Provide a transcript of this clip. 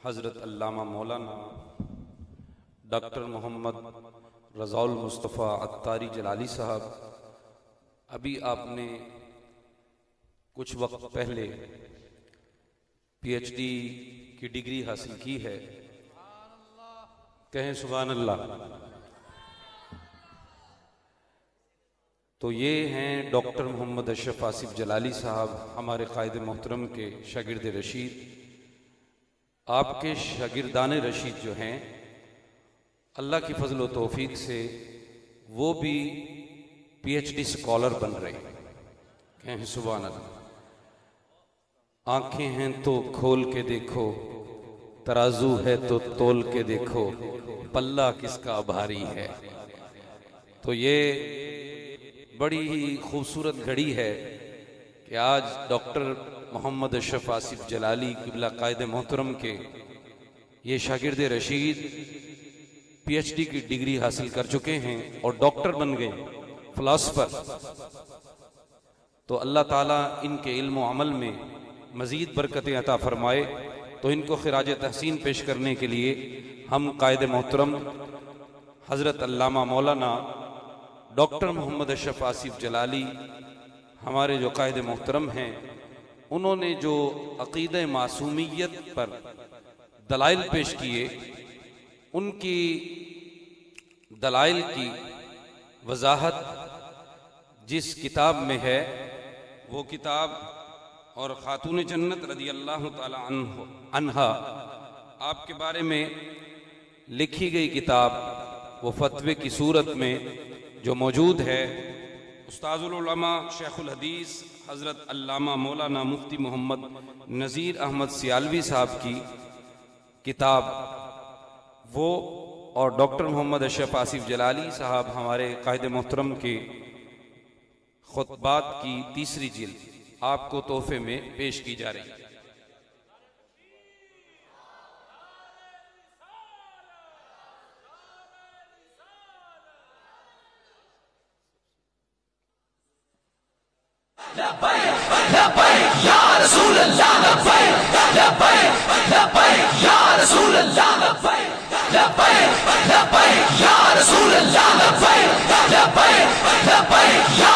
حضرت علامہ مولانا ڈاکٹر محمد رضا المصطفیٰ عطاری جلالی صاحب، ابھی آپ نے کچھ وقت پہلے پی ایچ ڈی کی ڈگری حاصل کی ہے، کہیں سبحان اللہ۔ تو یہ ہیں ڈاکٹر محمد اشرف آصف جلالی صاحب، ہمارے قائد محترم کے شاگرد رشید۔ آپ کے شاگردان رشید جو ہیں، اللہ کی فضل و توفیق سے وہ بھی پی ایچ ڈی سکالر بن رہے ہیں، کہیں سبحان اللہ۔ آنکھیں ہیں تو کھول کے دیکھو، ترازو ہے تو تول کے دیکھو، پلہ کس کا بھاری ہے۔ تو یہ بڑی ہی خوبصورت گھڑی ہے کہ آج ڈاکٹر محمد اشرف آصف جلالی قبلہ قائد محترم کے یہ شاگرد رشید پی ایچ ڈی کی ڈگری حاصل کر چکے ہیں اور ڈاکٹر بن گئے، فلاسفر۔ تو اللہ تعالیٰ ان کے علم و عمل میں مزید برکتیں عطا فرمائے۔ تو ان کو خراج تحسین پیش کرنے کے لیے ہم قائد محترم حضرت علامہ مولانا ڈاکٹر محمد اشرف آصف جلالی، ہمارے جو قائد محترم ہیں، انہوں نے جو عقیدہ معصومیت پر دلائل پیش کیے، ان کی دلائل کی وضاحت جس کتاب میں ہے، وہ کتاب اور خاتون جنت رضی اللہ تعالی عنہا آپ کے بارے میں لکھی گئی کتاب، وہ فتوے کی صورت میں جو موجود ہے، استاذ العلماء شیخ الحدیث حضرت علامہ مولانا مفتی محمد نذیر احمد سیالوی صاحب کی کتاب، وہ اور ڈاکٹر محمد اشرف آصف جلالی صاحب ہمارے قائد محترم کے خطبات کی تیسری جلد آپ کو تحفے میں پیش کی جا رہی ہے۔ لبیک لبیک یا رسول اللہ، لبیک لبیک لبیک یا رسول اللہ، لبیک لبیک لبیک یا رسول اللہ، لبیک لبیک لبیک یا